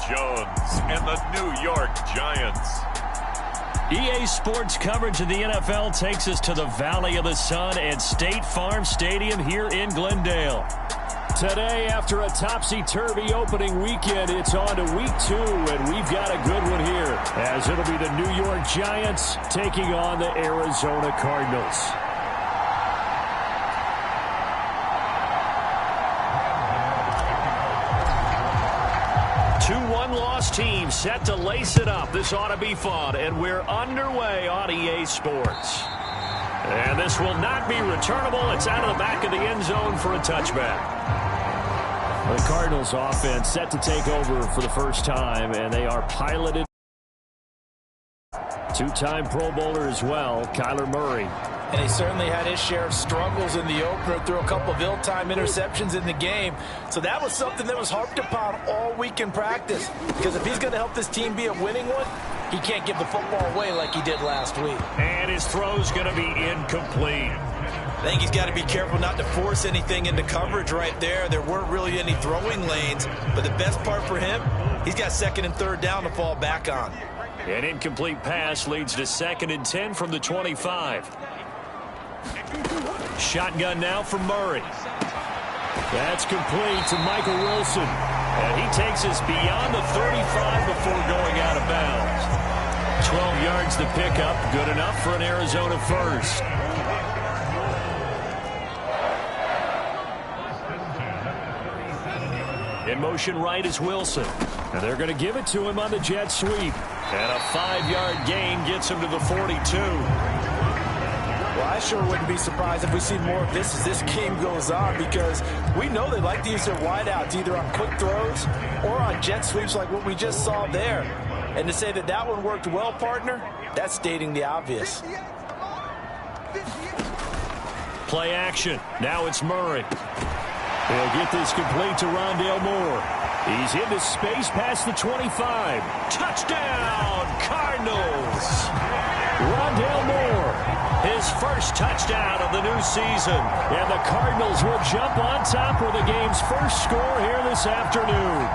Jones and the New York Giants. EA Sports coverage of the NFL takes us to the Valley of the Sun and State Farm Stadium here in Glendale. Today, after a topsy-turvy opening weekend, it's on to week 2, and we've got a good one here, as it'll be the New York Giants taking on the Arizona Cardinals. Two one-loss teams set to lace it up. This ought to be fun, and we're underway on EA Sports. And this will not be returnable. It's out of the back of the end zone for a touchback. The Cardinals offense set to take over for the first time, and they are piloted. Two-time Pro Bowler as well, Kyler Murray. And he certainly had his share of struggles in the opener, threw a couple of ill-timed interceptions in the game. So that was something that was harped upon all week in practice. Because if he's going to help this team be a winning one, he can't give the football away like he did last week. And his throw's going to be incomplete. I think he's got to be careful not to force anything into coverage right there. There weren't really any throwing lanes. But the best part for him, he's got second and third down to fall back on. An incomplete pass leads to 2nd and 10 from the 25. Shotgun now for Murray. That's complete to Michael Wilson. And he takes us beyond the 35 before going out of bounds. 12 yards the pickup. Good enough for an Arizona first. In motion right is Wilson. And they're going to give it to him on the jet sweep. And a 5-yard gain gets him to the 42. Well, I sure wouldn't be surprised if we see more of this as this game goes on, because we know they like to use their wideouts either on quick throws or on jet sweeps like what we just saw there. And to say that that one worked well, partner, that's stating the obvious. Play action. Now it's Murray. They'll get this complete to Rondale Moore. He's into space past the 25. Touchdown, Cardinals! Rondale Moore, his first touchdown of the new season. And the Cardinals will jump on top with the game's first score here this afternoon.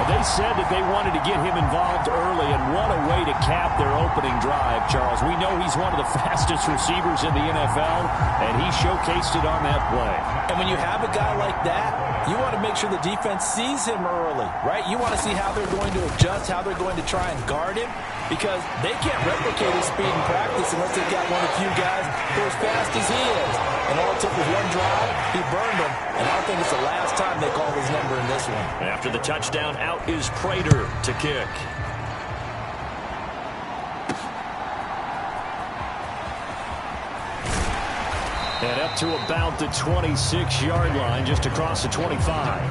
They said that they wanted to get him involved early, and what a way to cap their opening drive, Charles. We know he's one of the fastest receivers in the NFL, and he showcased it on that play. And when you have a guy like that, you want to make sure the defense sees him early, right? You want to see how they're going to adjust, how they're going to try and guard him, because they can't replicate his speed in practice unless they've got one of the few guys who are as fast as he is. And all it took was one drive, he burned him, and I don't think it's the last time they call his number in this one. After the touchdown, out is Prater to kick. And up to about the 26-yard line, just across the 25.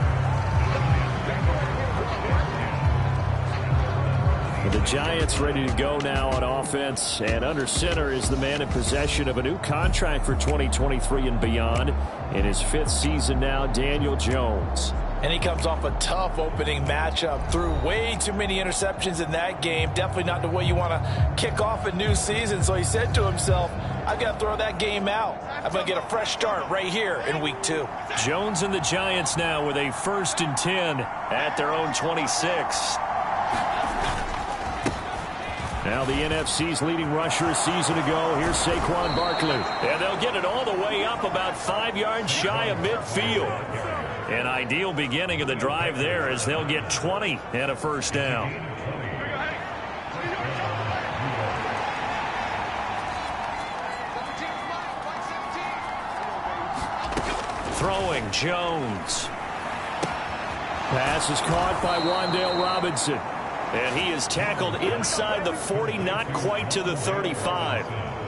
The Giants ready to go now on offense, and under center is the man in possession of a new contract for 2023 and beyond. In his 5th season now, Daniel Jones. And he comes off a tough opening matchup, threw way too many interceptions in that game. Definitely not the way you want to kick off a new season. So he said to himself, I've got to throw that game out. I'm going to get a fresh start right here in week 2. Jones and the Giants now with a 1st and 10 at their own 26. Now the NFC's leading rusher a season ago. Here's Saquon Barkley. And they'll get it all the way up about 5 yards shy of midfield. An ideal beginning of the drive there as they'll get 20 and a first down. Throwing Jones. Pass is caught by Wan'Dale Robinson. And he is tackled inside the 40, not quite to the 35.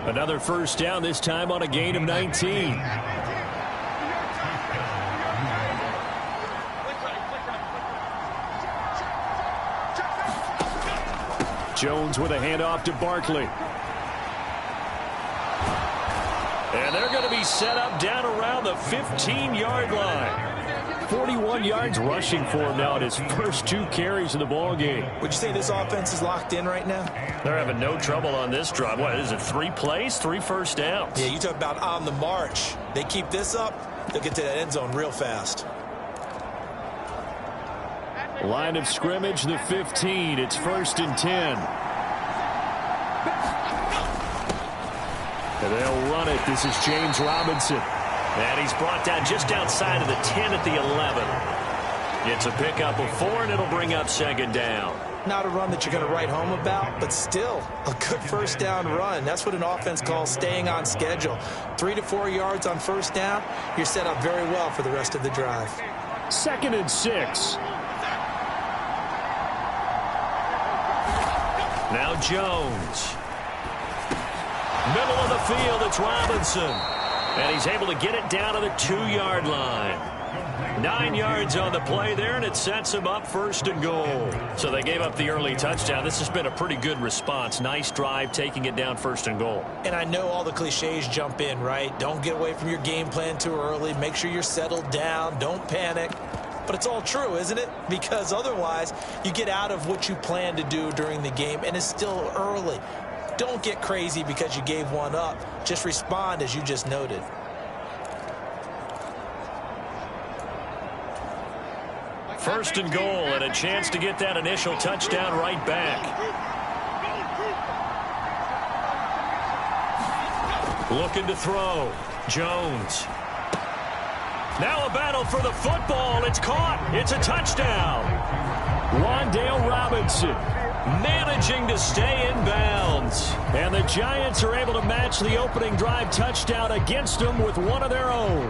Another first down, this time on a gain of 19. Jones with a handoff to Barkley. And they're going to be set up down around the 15-yard line. 41 yards rushing for him now at his first 2 carries of the ball game. Would you say this offense is locked in right now? They're having no trouble on this drive. What is it, 3 plays, 3 first downs? Yeah, you talk about on the march. They keep this up, they'll get to that end zone real fast. Line of scrimmage, the 15. It's 1st and 10. And they'll run it. This is James Robinson. And he's brought down just outside of the 10 at the 11. It's a pickup of 4, and it'll bring up 2nd down. Not a run that you're going to write home about, but still a good 1st down run. That's what an offense calls staying on schedule. 3 to 4 yards on 1st down. You're set up very well for the rest of the drive. 2nd and 6. Now Jones. Middle of the field, it's Robinson. And he's able to get it down to the 2-yard line. 9 yards on the play there, and it sets him up 1st and goal. So they gave up the early touchdown. This has been a pretty good response. Nice drive, taking it down 1st and goal. And I know all the cliches jump in, right? Don't get away from your game plan too early. Make sure you're settled down. Don't panic. But it's all true, isn't it? Because otherwise, you get out of what you plan to do during the game, and it's still early. Don't get crazy because you gave one up. Just respond as you just noted. First and goal, and a chance to get that initial touchdown right back. Looking to throw. Jones. Now a battle for the football. It's caught. It's a touchdown. Wan'Dale Robinson managing to stay in bounds. And the Giants are able to match the opening drive touchdown against them with one of their own.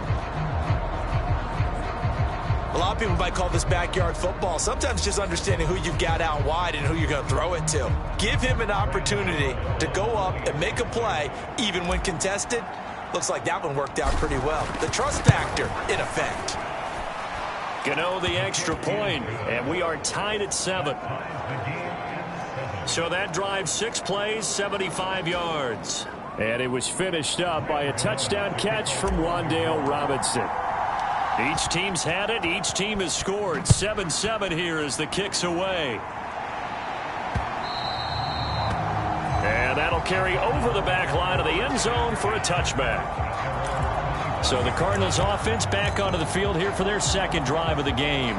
A lot of people might call this backyard football. Sometimes just understanding who you've got out wide and who you're going to throw it to. Give him an opportunity to go up and make a play, even when contested. Looks like that one worked out pretty well. The trust factor in effect. Gano the extra point, and we are tied at 7. So that drive, 6 plays, 75 yards. And it was finished up by a touchdown catch from Wan'Dale Robinson. Each team's had it. Each team has scored. 7-7 here as the kick's away. And that'll carry over the back line of the end zone for a touchback. So the Cardinals offense back onto the field here for their 2nd drive of the game.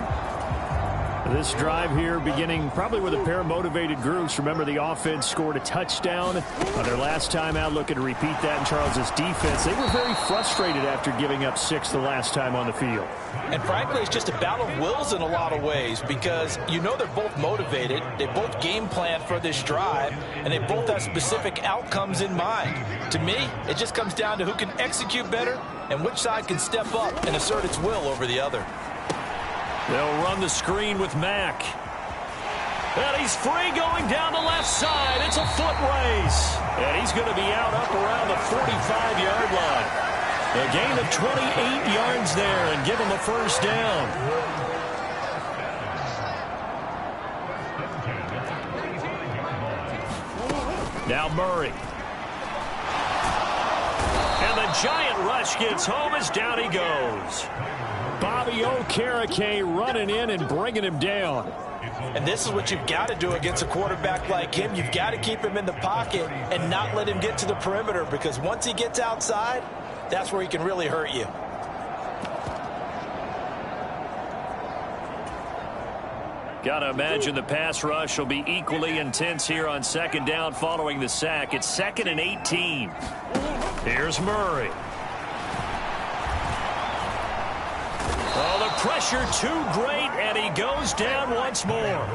This drive here beginning probably with a pair of motivated groups. Remember, the offense scored a touchdown on their last time out, looking to repeat that in Charles's defense. They were very frustrated after giving up 6 the last time on the field. And frankly, it's just a battle of wills in a lot of ways because you know they're both motivated. They both game plan for this drive, and they both have specific outcomes in mind. To me, it just comes down to who can execute better and which side can step up and assert its will over the other. They'll run the screen with Mack. And he's free going down the left side. It's a foot race. And he's going to be out up around the 45-yard line. A gain of 28 yards there and give him a 1st down. Now Murray. And the giant rush gets home as down he goes. Bobby Okereke running in and bringing him down. And this is what you've got to do against a quarterback like him. You've got to keep him in the pocket and not let him get to the perimeter because once he gets outside, that's where he can really hurt you. Got to imagine the pass rush will be equally intense here on 2nd down following the sack. It's 2nd and 18. Here's Murray. Oh, the pressure too great, and he goes down once more.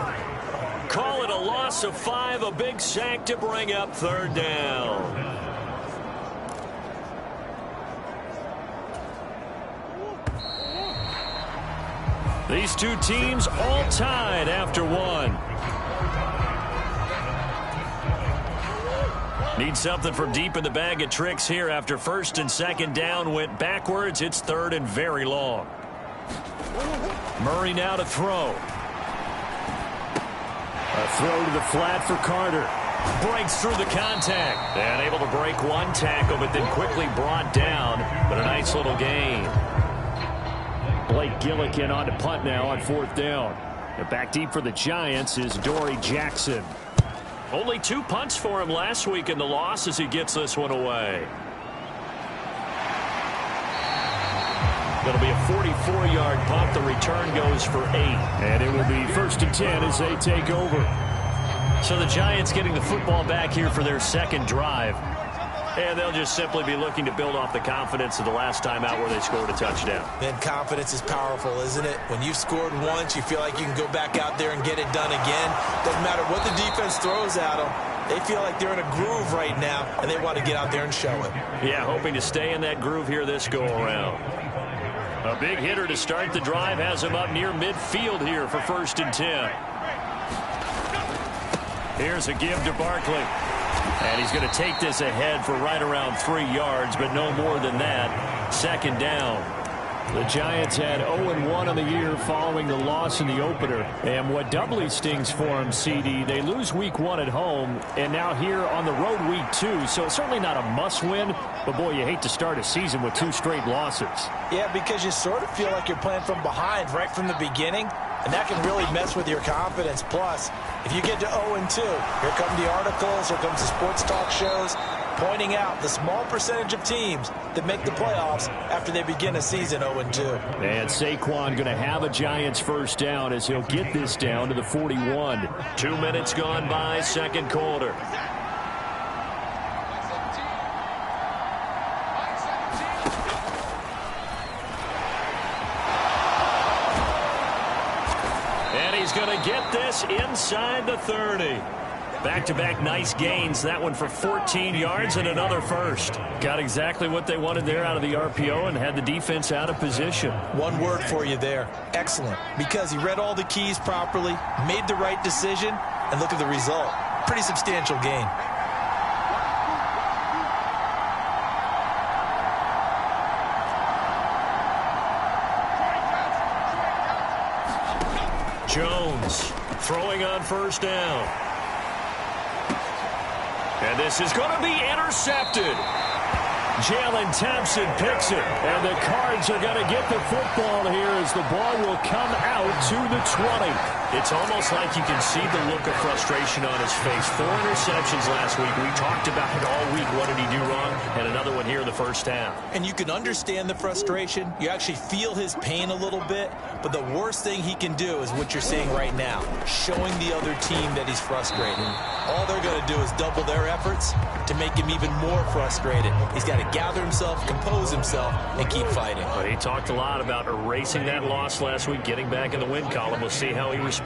Call it a loss of 5, a big sack to bring up 3rd down. These two teams all tied after 1. Need something from deep in the bag of tricks here after 1st and 2nd down went backwards. It's 3rd and very long. Murray now to throw. A throw to the flat for Carter. Breaks through the contact. And able to break one tackle, but then quickly brought down. But a nice little gain. Blake Gillikin on to punt now on 4th down. And back deep for the Giants is Dory Jackson. Only 2 punts for him last week in the loss as he gets this one away. That'll be a 44-yard punt. The return goes for 8. And it will be 1st and 10 as they take over. So the Giants getting the football back here for their second drive. And they'll just simply be looking to build off the confidence of the last time out where they scored a touchdown. Then confidence is powerful, isn't it? When you've scored once, you feel like you can go back out there and get it done again. Doesn't matter what the defense throws at them. They feel like they're in a groove right now, and they want to get out there and show it. Yeah, hoping to stay in that groove here this go-around. A big hitter to start the drive has him up near midfield here for 1st and 10. Here's a give to Barkley. And he's going to take this ahead for right around 3 yards, but no more than that. 2nd down. The Giants had 0-1 on the year following the loss in the opener. And what doubly stings for them, CD, they lose week 1 at home, and now here on the road week 2. So it's certainly not a must-win, but boy, you hate to start a season with 2 straight losses. Yeah, because you sort of feel like you're playing from behind right from the beginning, and that can really mess with your confidence. Plus, if you get to 0-2, here come the articles, here comes the sports talk shows, pointing out the small percentage of teams that make the playoffs after they begin a season 0-2. And Saquon going to have a Giants 1st down as he'll get this down to the 41. 2 minutes gone by, 2nd quarter. And he's going to get this inside the 30. Back-to-back nice gains. That one for 14 yards and another first. Got exactly what they wanted there out of the RPO and had the defense out of position. One word for you there. Excellent. Because he read all the keys properly, made the right decision, and look at the result. Pretty substantial gain. Jones throwing on 1st down. And this is going to be intercepted. Jalen Thompson picks it. And the Cards are going to get the football here as the ball will come out to the 20. It's almost like you can see the look of frustration on his face. 4 interceptions last week. We talked about it all week. What did he do wrong? And another one here in the 1st half. And you can understand the frustration. You actually feel his pain a little bit. But the worst thing he can do is what you're seeing right now, showing the other team that he's frustrated. All they're going to do is double their efforts to make him even more frustrated. He's got to gather himself, compose himself, and keep fighting. But he talked a lot about erasing that loss last week, getting back in the win column. We'll see how he responds.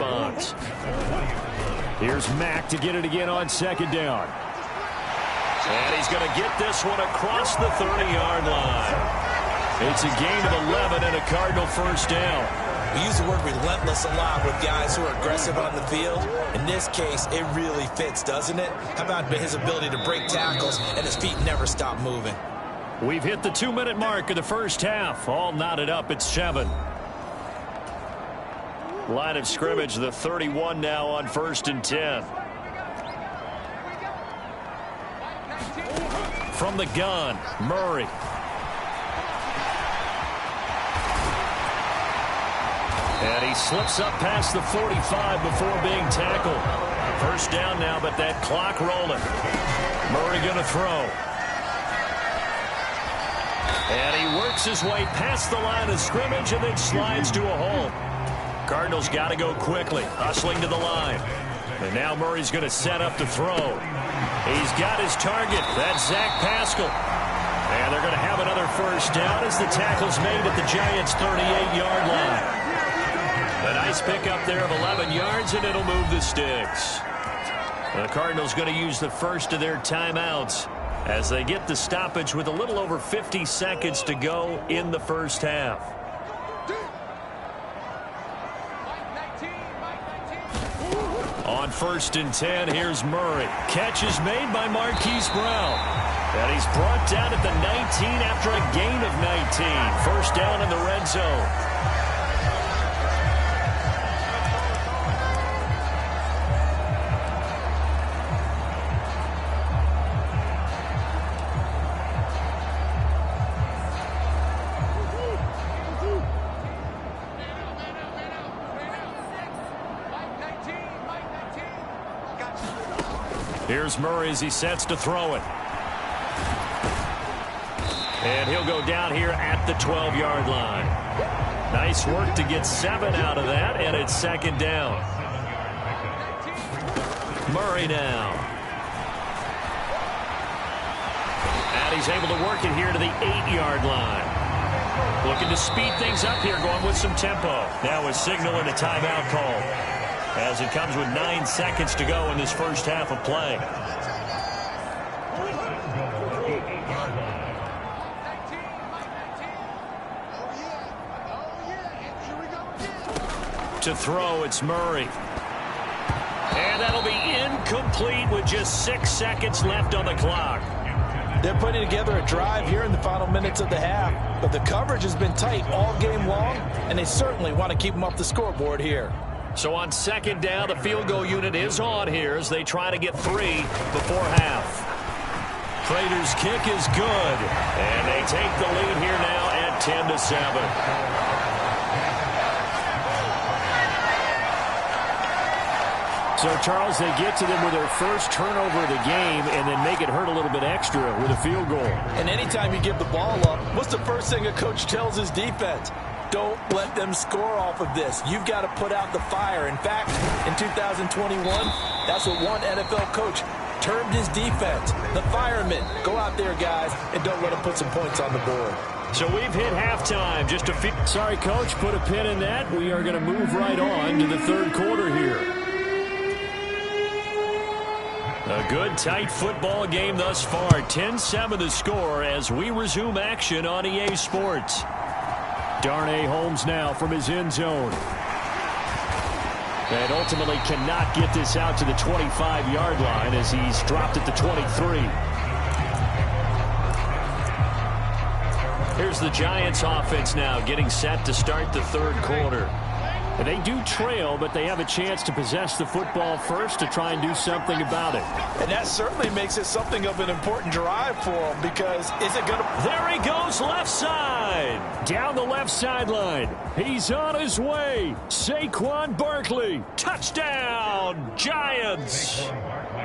Here's Mack to get it again on 2nd down. And he's going to get this one across the 30-yard line. It's a gain of 11 and a Cardinal 1st down. We use the word relentless a lot with guys who are aggressive on the field. In this case, it really fits, doesn't it? How about his ability to break tackles and his feet never stop moving? We've hit the 2-minute mark of the 1st half. All knotted up at 7. Line of scrimmage, the 31 now on 1st and 10. From the gun, Murray. And he slips up past the 45 before being tackled. 1st down now, but that clock rolling. Murray going to throw. And he works his way past the line of scrimmage and then slides to a hole. Cardinals got to go quickly, hustling to the line. And now Murray's going to set up to throw. He's got his target. That's Zach Pascal. And they're going to have another 1st down as the tackle's made at the Giants' 38-yard line. A nice pickup there of 11 yards, and it'll move the sticks. The Cardinals going to use the first of their timeouts as they get the stoppage with a little over 50 seconds to go in the 1st half. On 1st and 10, here's Murray. Catch is made by Marquise Brown. And he's brought down at the 19 after a gain of 19. 1st down in the red zone. Here's Murray as he sets to throw it. And he'll go down here at the 12-yard line. Nice work to get 7 out of that, and it's second down. Murray now. And he's able to work it here to the 8-yard line. Looking to speed things up here, going with some tempo. Now a signal and a timeout call, as it comes with 9 seconds to go in this first half of play. To throw, it's Murray. And that'll be incomplete with just 6 seconds left on the clock. They're putting together a drive here in the final minutes of the half, but the coverage has been tight all game long, and they certainly want to keep them off the scoreboard here. So on second down, the field goal unit is on here as they try to get 3 before half. Prater's kick is good, and they take the lead here now at 10-7. So, Charles, they get to them with their first turnover of the game and then make it hurt a little bit extra with a field goal. And anytime you give the ball up, what's the first thing a coach tells his defense? Don't let them score off of this. You've got to put out the fire. In fact, in 2021, that's what one NFL coach termed his defense. The firemen. Go out there, guys, and don't let them put some points on the board. So we've hit halftime. Just a few. Sorry, Coach, put a pin in that. We are going to move right on to the third quarter here. A good, tight football game thus far. 10-7 the score as we resume action on EA Sports. Darnay Holmes now from his end zone. And ultimately cannot get this out to the 25-yard line as he's dropped at the 23. Here's the Giants offense now getting set to start the third quarter. And they do trail, but they have a chance to possess the football first to try and do something about it. And that certainly makes it something of an important drive for them, because is it going to... There he goes, left side. Down the left sideline. He's on his way. Saquon Barkley. Touchdown, Giants.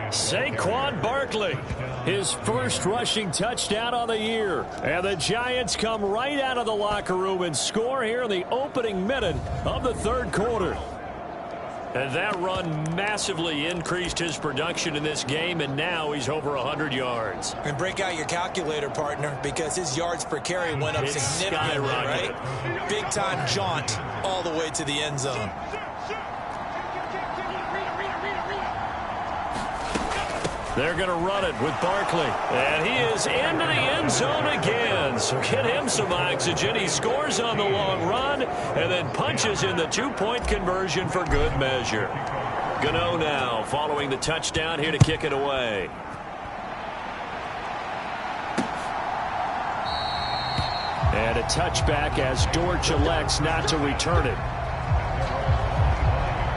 Saquon Barkley, his first rushing touchdown on the year. And the Giants come right out of the locker room and score here in the opening minute of the third quarter. And that run massively increased his production in this game, and now he's over 100 yards. And break out your calculator, partner, because his yards per carry went up significantly, right? Big-time jaunt all the way to the end zone. They're going to run it with Barkley. And he is into the end zone again. So get him some oxygen. He scores on the long run and then punches in the two-point conversion for good measure. Gano now following the touchdown here to kick it away. And a touchback as Dortch elects not to return it.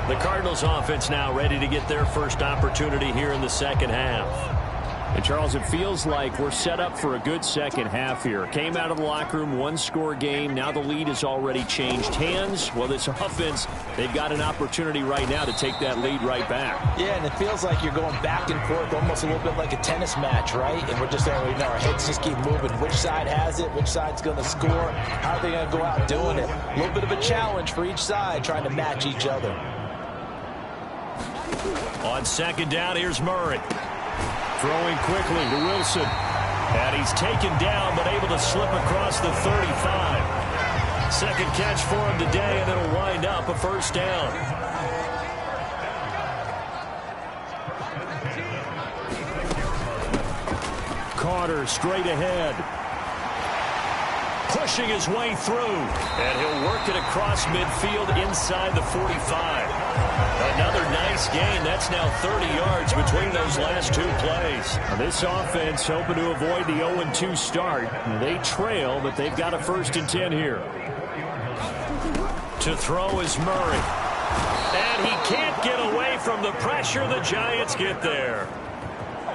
The Cardinals offense now ready to get their first opportunity here in the second half. And, Charles, it feels like we're set up for a good second half here. Came out of the locker room, one-score game. Now the lead has already changed hands. Well, this offense, they've got an opportunity right now to take that lead right back. Yeah, and it feels like you're going back and forth almost a little bit like a tennis match, right? And we're just, our heads just keep moving. Which side has it? Which side's going to score? How are they going to go out doing it? A little bit of a challenge for each side, trying to match each other. On second down, here's Murray. Throwing quickly to Wilson. And he's taken down, but able to slip across the 35. Second catch for him today, and it'll wind up a first down. Carter straight ahead. Pushing his way through. And he'll work it across midfield inside the 45. Another nice gain. That's now 30 yards between those last two plays. Now this offense hoping to avoid the 0-2 start. They trail, but they've got a 1st and 10 here. To throw is Murray. And he can't get away from the pressure. The Giants get there.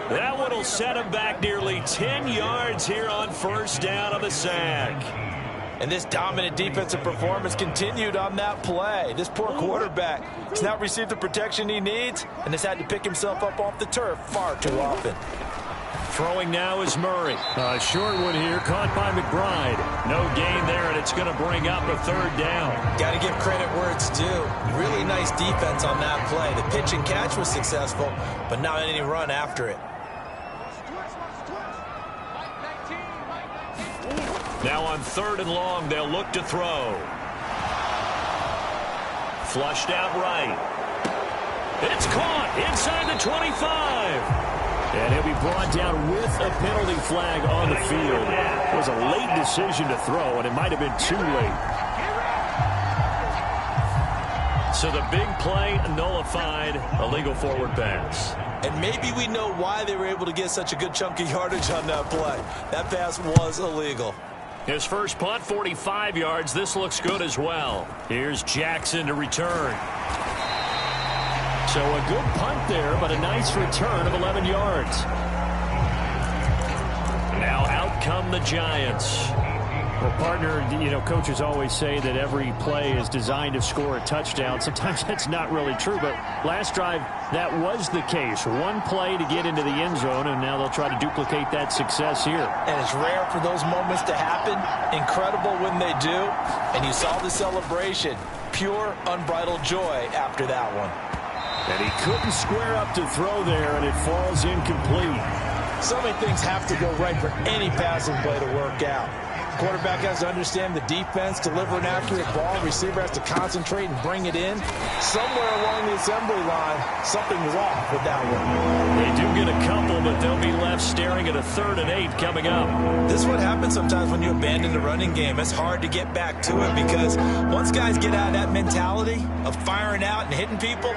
That one will set him back nearly 10 yards here on first down on the sack. And this dominant defensive performance continued on that play. This poor quarterback has not received the protection he needs and has had to pick himself up off the turf far too often. Throwing now is Murray. A short one here, caught by McBride. No gain there, and it's going to bring up a third down. Got to give credit where it's due. Really nice defense on that play. The pitch and catch was successful, but not any run after it. Now on 3rd and long, they'll look to throw. Flushed out right. It's caught inside the 25. And he'll be brought down with a penalty flag on the field. It was a late decision to throw, and it might have been too late. So the big play nullified, illegal forward pass. And maybe we know why they were able to get such a good chunk of yardage on that play. That pass was illegal. His first punt, 45 yards. This looks good as well. Here's Jackson to return. So a good punt there, but a nice return of 11 yards. Now out come the Giants. Well, partner, coaches always say that every play is designed to score a touchdown. Sometimes that's not really true, but last drive, that was the case. One play to get into the end zone, and now they'll try to duplicate that success here. And it's rare for those moments to happen. Incredible when they do. And you saw the celebration. Pure, unbridled joy after that one. And he couldn't square up to throw there, and it falls incomplete. So many things have to go right for any passing play to work out. Quarterback has to understand the defense, deliver an accurate ball. Receiver has to concentrate and bring it in. Somewhere along the assembly line, something's off with that one. They do get a couple, but they'll be left staring at a 3rd and 8 coming up. This is what happens sometimes when you abandon the running game. It's hard to get back to it because once guys get out of that mentality of firing out and hitting people,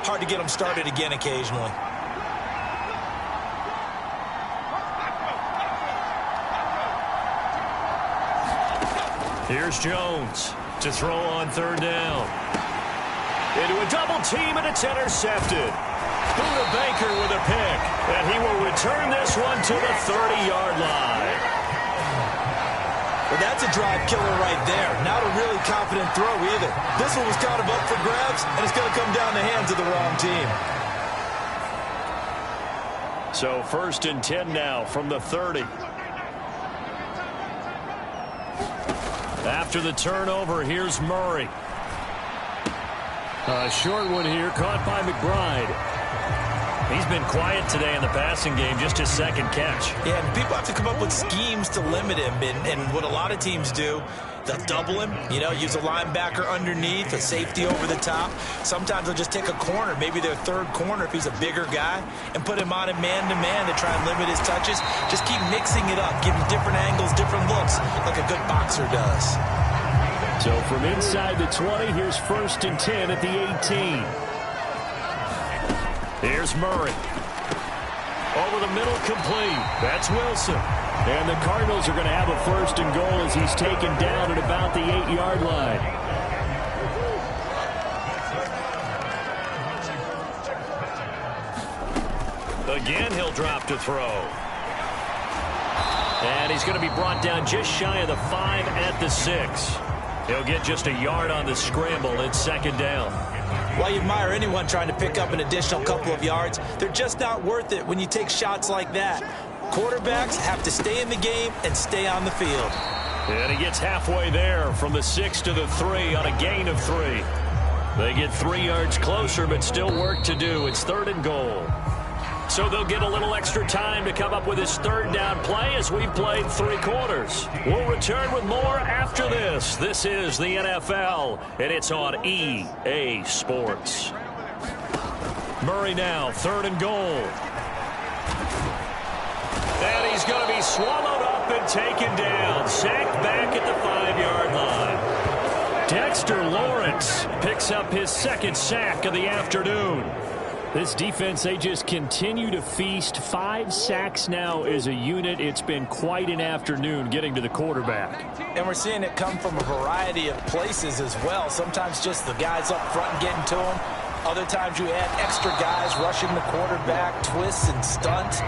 hard to get them started again occasionally. Here's Jones to throw on 3rd down. Into a double team, and it's intercepted. Buda Baker with a pick, and he will return this one to the 30-yard line. Well, that's a drive killer right there. Not a really confident throw either. This one was kind of up for grabs, and it's going to come down the hands of the wrong team. So 1st and 10 now from the 30. After the turnover, here's Murray. A short one here, caught by McBride. He's been quiet today in the passing game, just his 2nd catch. Yeah, and people have to come up with schemes to limit him. And what a lot of teams do, they'll double him, use a linebacker underneath, a safety over the top. Sometimes they'll just take a corner, maybe their 3rd corner if he's a bigger guy, and put him on a man-to-man to try and limit his touches. Just keep mixing it up, give him different angles, different looks, like a good boxer does. So from inside the 20, here's 1st and 10 at the 18. Here's Murray. Over the middle, complete. That's Wilson. And the Cardinals are going to have a 1st and goal as he's taken down at about the 8-yard line. Again, he'll drop to throw. And he's going to be brought down just shy of the 5 at the 6. He'll get just a yard on the scramble. It's 2nd down. While you admire anyone trying to pick up an additional couple of yards, they're just not worth it when you take shots like that. Quarterbacks have to stay in the game and stay on the field. And he gets halfway there from the 6 to the 3 on a gain of 3. They get 3 yards closer, but still work to do. It's 3rd and goal. So they'll get a little extra time to come up with his 3rd down play as we've played 3 quarters. We'll return with more after this. This is the NFL, and it's on EA Sports. Murray now, 3rd and goal. And he's going to be swallowed up and taken down. Sacked back at the 5-yard line. Dexter Lawrence picks up his 2nd sack of the afternoon. This defense, they just continue to feast. 5 sacks now as a unit. It's been quite an afternoon getting to the quarterback. And we're seeing it come from a variety of places as well. Sometimes just the guys up front getting to him. Other times you add extra guys rushing the quarterback, twists and stunts.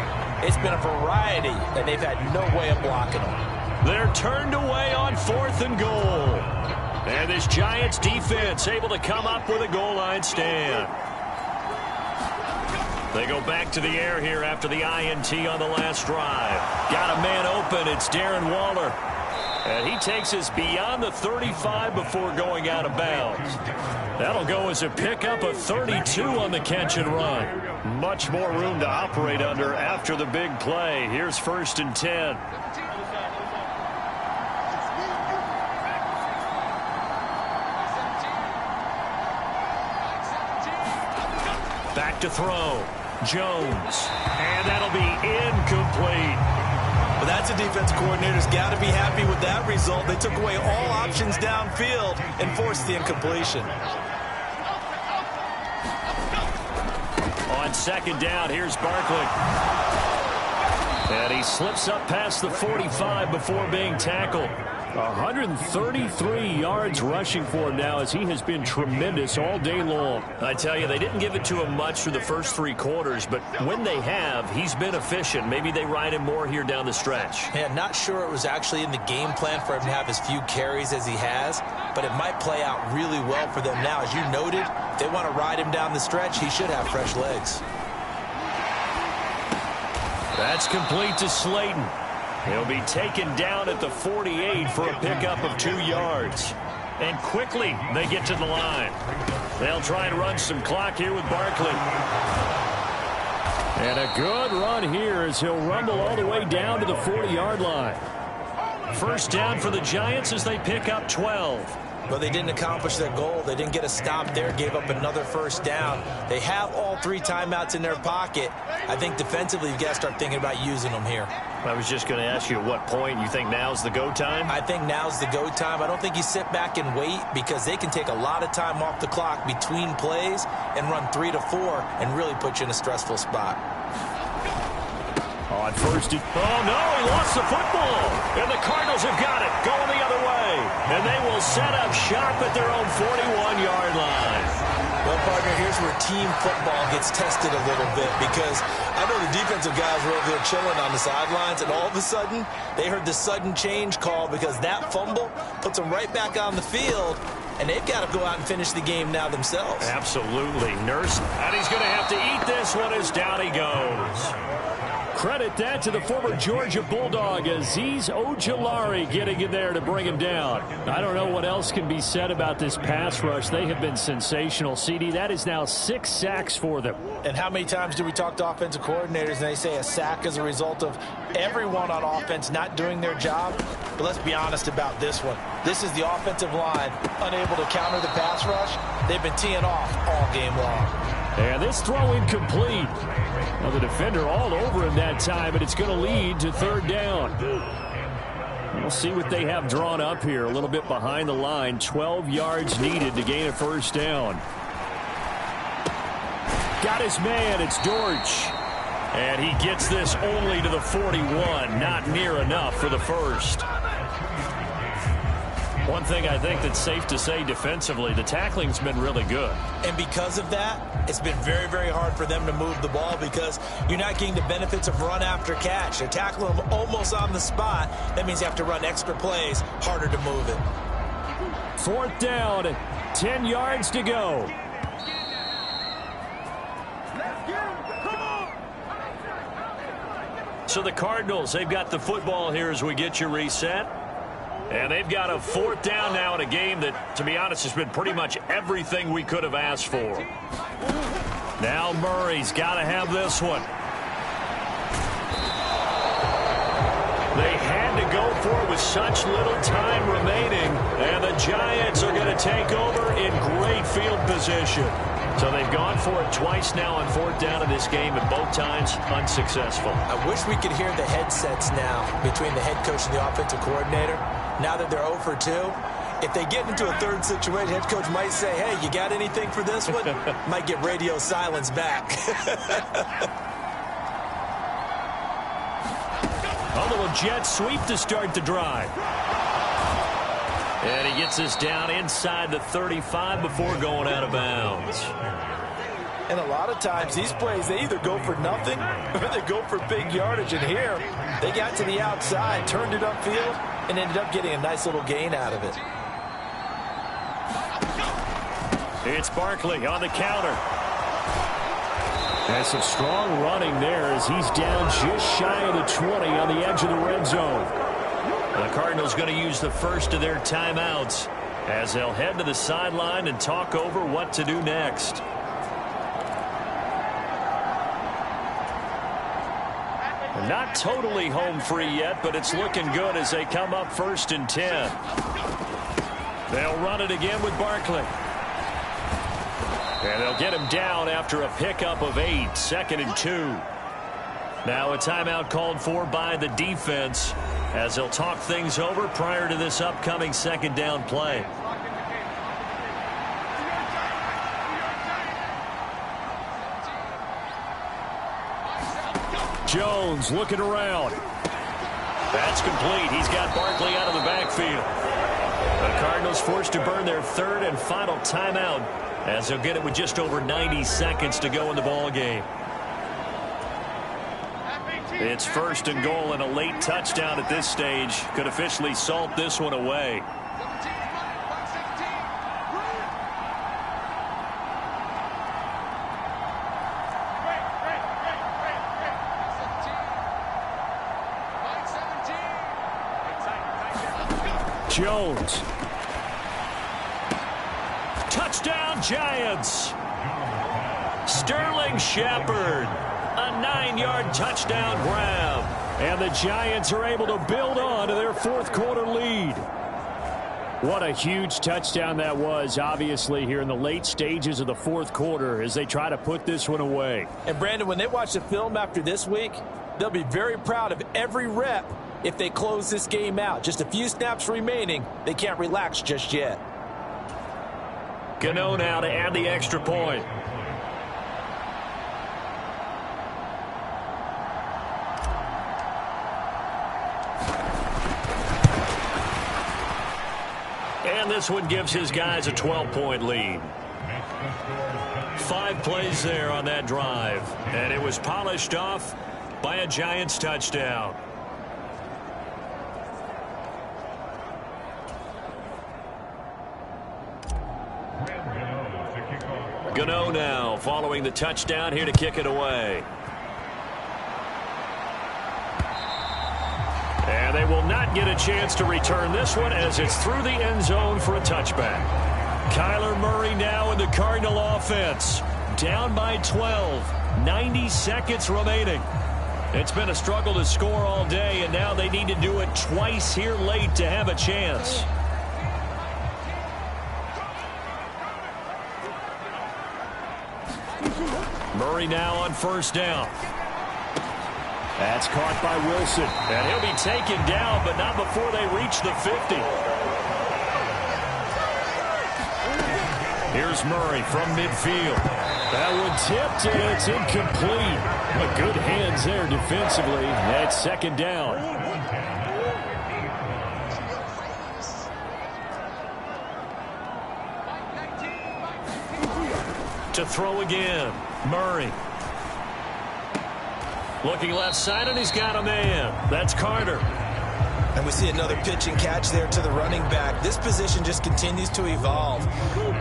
It's been a variety, and they've had no way of blocking them. They're turned away on 4th and goal. And this Giants defense able to come up with a goal line stand. They go back to the air here after the INT on the last drive. Got a man open. It's Darren Waller. And he takes us beyond the 35 before going out of bounds. That'll go as a pickup of 32 on the catch and run. Much more room to operate under after the big play. Here's 1st and 10. Back to throw. Jones. And that'll be incomplete. Well, that's a defense coordinator's got to be happy with that result. They took away all options downfield and forced the incompletion. On 2nd down, here's Barkley. And he slips up past the 45 before being tackled. 133 yards rushing for him now as he has been tremendous all day long. I tell you, they didn't give it to him much through the first 3 quarters, but when they have, he's been efficient. Maybe they ride him more here down the stretch. Yeah, not sure it was actually in the game plan for him to have as few carries as he has, but it might play out really well for them now. As you noted, if they want to ride him down the stretch, he should have fresh legs. That's complete to Slayton. He'll be taken down at the 48 for a pickup of 2 yards. And quickly, they get to the line. They'll try and run some clock here with Barkley. And a good run here as he'll rumble all the way down to the 40-yard line. 1st down for the Giants as they pick up 12. But they didn't accomplish their goal. They didn't get a stop there, gave up another 1st down. They have all 3 timeouts in their pocket. I think defensively you've got to start thinking about using them here. I was just going to ask you at what point you think now's the go time? I think now's the go time. I don't think you sit back and wait because they can take a lot of time off the clock between plays and run 3 to 4 and really put you in a stressful spot. On 1st and... Oh, no, he lost the football. And the Cardinals have got it, going the other way. And they will set up shop at their own 41-yard line. Well, partner, here's where team football gets tested a little bit because I know the defensive guys were over there chilling on the sidelines, and all of a sudden, they heard the sudden change call because that fumble puts them right back on the field, and they've got to go out and finish the game now themselves. Absolutely. Nurse, and he's going to have to eat this one as down he goes. Credit that to the former Georgia Bulldog, Azeez Ojulari getting in there to bring him down. I don't know what else can be said about this pass rush. They have been sensational, CD. That is now 6 sacks for them. And how many times do we talk to offensive coordinators and they say a sack is a result of everyone on offense not doing their job? But let's be honest about this one. This is the offensive line unable to counter the pass rush. They've been teeing off all game long. And this throw incomplete. Well, the defender all over him that time, and it's going to lead to 3rd down. We'll see what they have drawn up here. A little bit behind the line. 12 yards needed to gain a 1st down. Got his man. It's Dortch. And he gets this only to the 41. Not near enough for the 1st. One thing I think that's safe to say defensively, the tackling's been really good. And because of that, it's been very, very hard for them to move the ball because you're not getting the benefits of run after catch. They're tackling them almost on the spot. That means you have to run extra plays, harder to move it. 4th down, 10 yards to go. So the Cardinals, they've got the football here as we get you reset. And they've got a 4th down now in a game that, to be honest, has been pretty much everything we could have asked for. Now Murray's got to have this one. They had to go for it with such little time remaining. And the Giants are going to take over in great field position. So they've gone for it twice now on 4th down in this game, and both times unsuccessful. I wish we could hear the headsets now between the head coach and the offensive coordinator. Now that they're 0 for 2, if they get into a 3rd situation, head coach might say, hey, you got anything for this one? Might get radio silence back. A little jet sweep to start the drive. And he gets us down inside the 35 before going out of bounds. And a lot of times these plays, they either go for nothing or they go for big yardage. And here, they got to the outside, turned it upfield, and ended up getting a nice little gain out of it. It's Barkley on the counter. And some strong running there as he's down just shy of the 20 on the edge of the red zone. The Cardinals going to use the first of their timeouts as they'll head to the sideline and talk over what to do next. Not totally home free yet, but it's looking good as they come up 1st and 10. They'll run it again with Barkley. And they'll get him down after a pickup of 8, 2nd and 2. Now a timeout called for by the defense as they'll talk things over prior to this upcoming 2nd down play. Jones looking around. That's complete. He's got Barkley out of the backfield. The Cardinals forced to burn their 3rd and final timeout as they'll get it with just over 90 seconds to go in the ball game. It's 1st and goal, and a late touchdown at this stage could officially salt this one away. Jones. Touchdown, Giants. Sterling Shepard. A 9-yard touchdown grab. And the Giants are able to build on to their 4th quarter lead. What a huge touchdown that was, obviously, here in the late stages of the 4th quarter as they try to put this one away. And, Brandon, when they watch the film after this week, they'll be very proud of every rep if they close this game out. Just a few snaps remaining. They can't relax just yet. Gano now to add the extra point. And this one gives his guys a 12-point lead. 5 plays there on that drive. And it was polished off by a Giants touchdown. Gano now following the touchdown here to kick it away. And they will not get a chance to return this one as it's through the end zone for a touchback. Kyler Murray now in the Cardinal offense. Down by 12. 90 seconds remaining. It's been a struggle to score all day, and now they need to do it twice here late to have a chance. Murray now on 1st down. That's caught by Wilson. And he'll be taken down, but not before they reach the 50. Here's Murray from midfield. That one tipped, and it's incomplete. But good hands there defensively. That's 2nd down. To throw again. Murray. Looking left side, and he's got a man. That's Carter. And we see another pitch and catch there to the running back. This position just continues to evolve.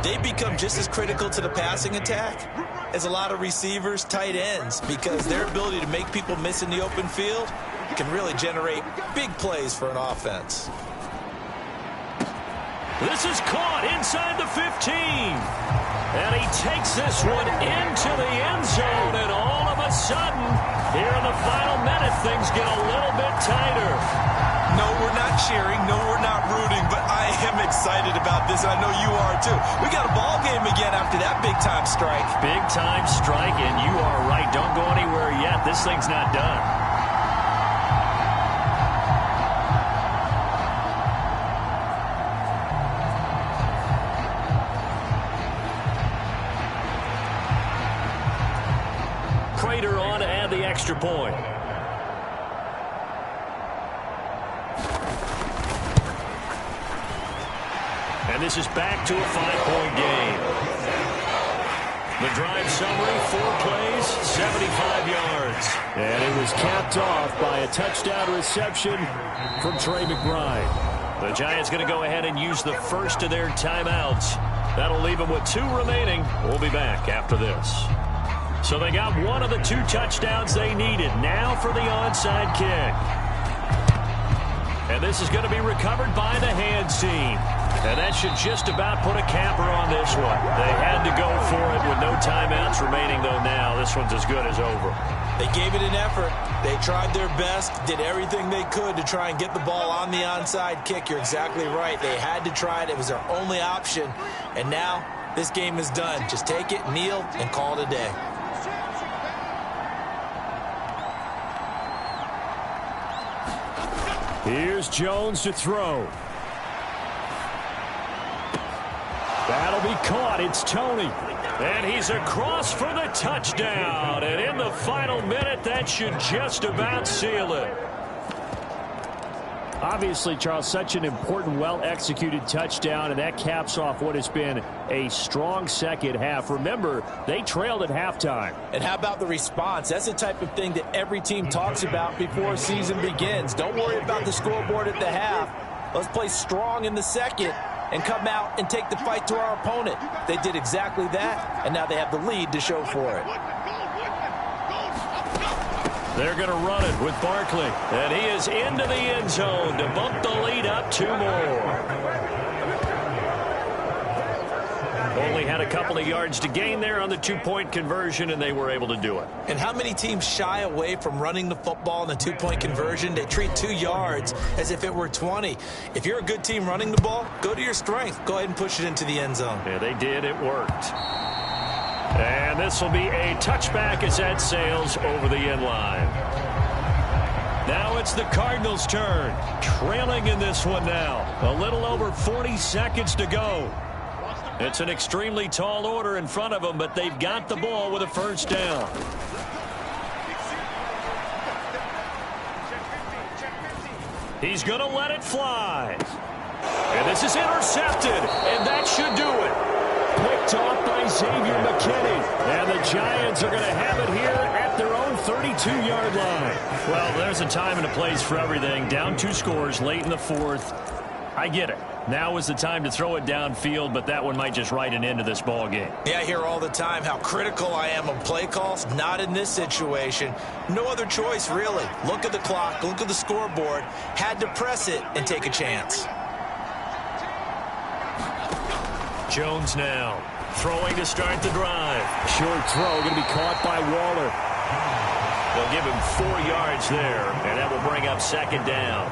They become just as critical to the passing attack as a lot of receivers, tight ends, because their ability to make people miss in the open field can really generate big plays for an offense. This is caught inside the 15. And he takes this one into the end zone, and all of a sudden, here in the final minute, things get a little bit tighter. No, we're not cheering. No, we're not rooting, but I am excited about this, and I know you are too. We got a ball game again after that big-time strike. Big-time strike, and you are right. Don't go anywhere yet. This thing's not done. On to add the extra point. And this is back to a 5-point game. The drive summary, 4 plays, 75 yards. And it was capped off by a touchdown reception from Trey McBride. The Giants going to go ahead and use the first of their timeouts. That'll leave them with 2 remaining. We'll be back after this. So they got one of the 2 touchdowns they needed. Now for the onside kick. And this is going to be recovered by the hands team. And that should just about put a capper on this one. They had to go for it with no timeouts remaining, though now this one's as good as over. They gave it an effort. They tried their best, did everything they could to try and get the ball on the onside kick. You're exactly right. They had to try it. It was their only option. And now this game is done. Just take it, kneel, and call it a day. Here's Jones to throw. That'll be caught. It's Tony. And he's across for the touchdown. And in the final minute, that should just about seal it. Obviously, Charles, such an important, well-executed touchdown, and that caps off what has been a strong second half. Remember, they trailed at halftime. And how about the response? That's the type of thing that every team talks about before a season begins. Don't worry about the scoreboard at the half. Let's play strong in the second and come out and take the fight to our opponent. They did exactly that, and now they have the lead to show for it. They're going to run it with Barkley. And he is into the end zone to bump the lead up 2 more. Only had a couple of yards to gain there on the 2-point conversion, and they were able to do it. And how many teams shy away from running the football in the 2-point conversion? They treat 2 yards as if it were 20. If you're a good team running the ball, go to your strength. Go ahead and push it into the end zone. Yeah, they did. It worked. And this will be a touchback as that sails over the end line. Now it's the Cardinals' turn. Trailing in this one now. A little over 40 seconds to go. It's an extremely tall order in front of them, but they've got the ball with a first down. He's going to let it fly. And this is intercepted, and that should do it. Picked off by Xavier McKinney. And the Giants are going to have it here at their own 32-yard line. Well, there's a time and a place for everything. Down 2 scores late in the 4th. I get it. Now is the time to throw it downfield, but that one might just write an end to this ball game. Yeah, I hear all the time how critical I am of play calls. Not in this situation. No other choice, really. Look at the clock. Look at the scoreboard. Had to press it and take a chance. Jones now throwing to start the drive. Short throw going to be caught by Waller. They'll give him 4 yards there, and that will bring up 2nd down.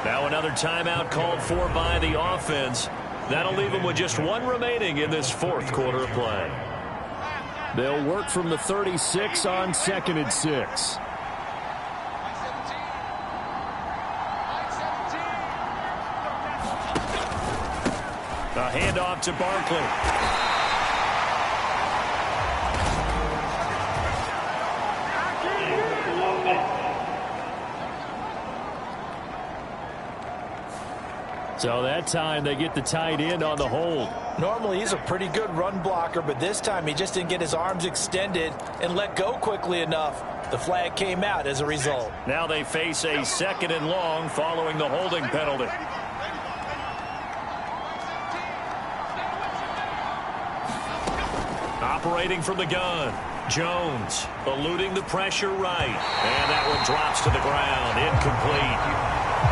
Now another timeout called for by the offense. That'll leave them with just 1 remaining in this 4th quarter of play. They'll work from the 36 on 2nd and 6. A handoff to Barkley. So that time they get the tight end on the hold. Normally he's a pretty good run blocker, but this time he just didn't get his arms extended and let go quickly enough. The flag came out as a result. Now they face a 2nd and long following the holding penalty. Operating from the gun. Jones eluding the pressure right. And that one drops to the ground. Incomplete.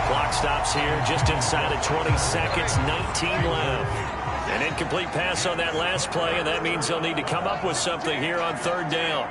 Clock stops here just inside of 20 seconds. 19 left. An incomplete pass on that last play, and that means they'll need to come up with something here on 3rd down.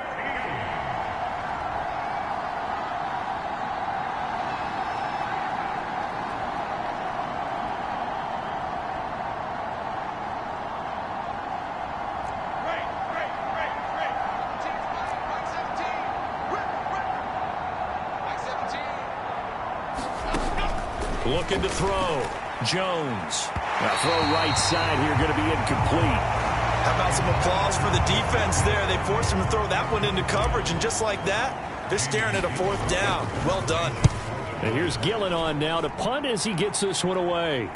Looking to throw. Jones. Now throw right side here, going to be incomplete. How about some applause for the defense there? They forced him to throw that one into coverage, and just like that, they're staring at a 4th down. Well done. And here's Gillen on now to punt as he gets this one away.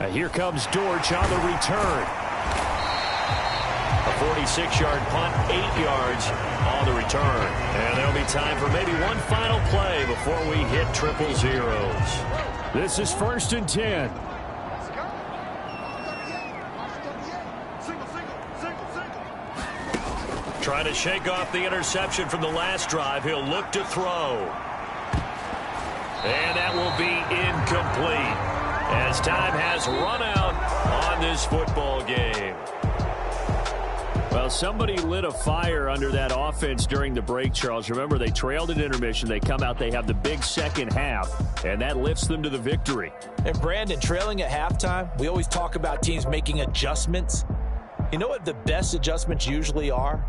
And here comes Dortch on the return. A 46-yard punt, 8 yards on the return. And there'll be time for maybe one final play before we hit 000. This is 1st and 10. Trying to shake off the interception from the last drive. He'll look to throw. And that will be incomplete as time has run out on this football game. Well, somebody lit a fire under that offense during the break, Charles. Remember, they trailed at intermission. They come out, they have the big second half, and that lifts them to the victory. And, Brandon, trailing at halftime, we always talk about teams making adjustments. You know what the best adjustments usually are?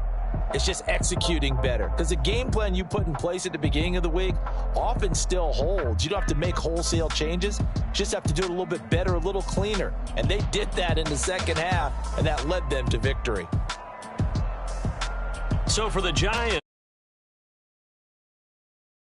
It's just executing better. Because the game plan you put in place at the beginning of the week often still holds. You don't have to make wholesale changes. You just have to do it a little bit better, a little cleaner. And they did that in the second half, and that led them to victory. So for the Giants,